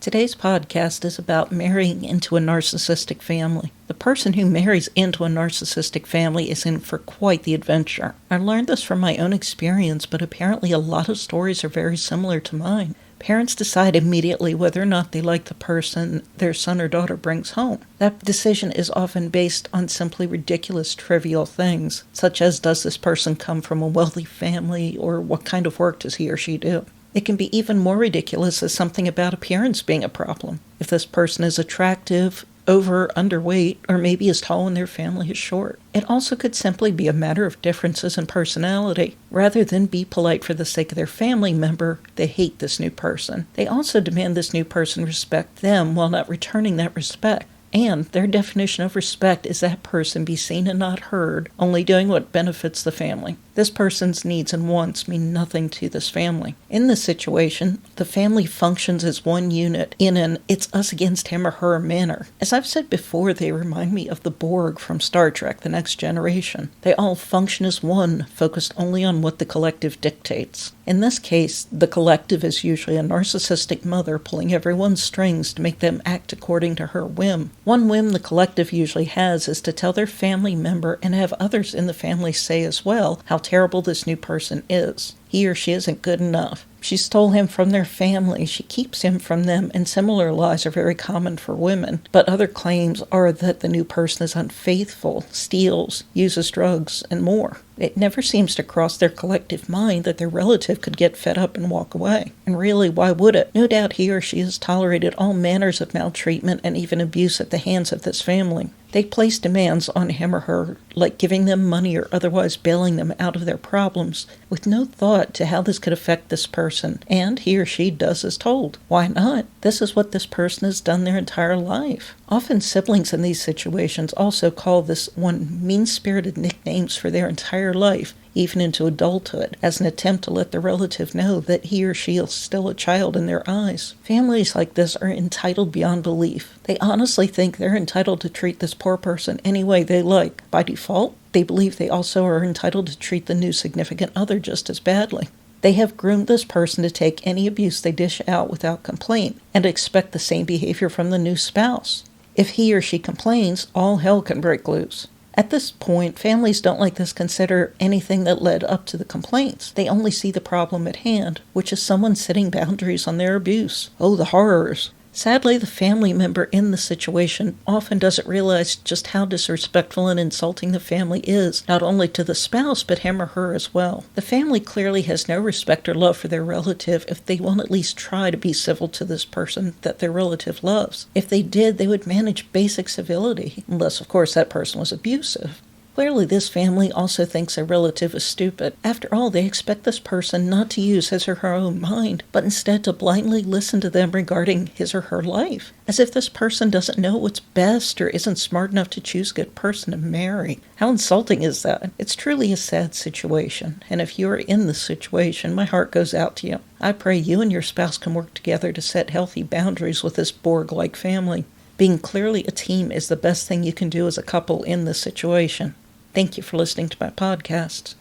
Today's podcast is about marrying into a narcissistic family. The person who marries into a narcissistic family is in for quite the adventure. I learned this from my own experience, but apparently a lot of stories are very similar to mine. Parents decide immediately whether or not they like the person their son or daughter brings home. That decision is often based on simply ridiculous, trivial things, such as does this person come from a wealthy family, or what kind of work does he or she do? It can be even more ridiculous as something about appearance being a problem. If this person is attractive, underweight, or maybe is tall and their family is short. It also could simply be a matter of differences in personality. Rather than be polite for the sake of their family member, they hate this new person. They also demand this new person respect them while not returning that respect. And their definition of respect is that person be seen and not heard, only doing what benefits the family. This person's needs and wants mean nothing to this family. In this situation, the family functions as one unit in an it's us against him or her manner. As I've said before, they remind me of the Borg from Star Trek: The Next Generation. They all function as one, focused only on what the collective dictates. In this case, the collective is usually a narcissistic mother pulling everyone's strings to make them act according to her whim. One whim the collective usually has is to tell their family member and have others in the family say as well how terrible this new person is. He or she isn't good enough. She stole him from their family, she keeps him from them, and similar lies are very common for women. But other claims are that the new person is unfaithful, steals, uses drugs, and more. It never seems to cross their collective mind that their relative could get fed up and walk away. And really, why would it? No doubt he or she has tolerated all manners of maltreatment and even abuse at the hands of this family. They place demands on him or her, like giving them money or otherwise bailing them out of their problems, with no thought to how this could affect this person, and he or she does as told. Why not? This is what this person has done their entire life. Often siblings in these situations also call this one mean-spirited nicknames for their entire life, even into adulthood, as an attempt to let the relative know that he or she is still a child in their eyes. Families like this are entitled beyond belief. They honestly think they're entitled to treat this poor person any way they like. By default, they believe they also are entitled to treat the new significant other just as badly. They have groomed this person to take any abuse they dish out without complaint, and expect the same behavior from the new spouse. If he or she complains, all hell can break loose. At this point, families don't like this consider anything that led up to the complaints. They only see the problem at hand, which is someone setting boundaries on their abuse. Oh, the horrors. Sadly, the family member in the situation often doesn't realize just how disrespectful and insulting the family is, not only to the spouse, but him or her as well. The family clearly has no respect or love for their relative if they won't at least try to be civil to this person that their relative loves. If they did, they would manage basic civility, unless, of course, that person was abusive. Clearly, this family also thinks their relative is stupid. After all, they expect this person not to use his or her own mind, but instead to blindly listen to them regarding his or her life, as if this person doesn't know what's best or isn't smart enough to choose a good person to marry. How insulting is that? It's truly a sad situation, and if you are in this situation, my heart goes out to you. I pray you and your spouse can work together to set healthy boundaries with this Borg-like family. Being clearly a team is the best thing you can do as a couple in this situation. Thank you for listening to my podcast.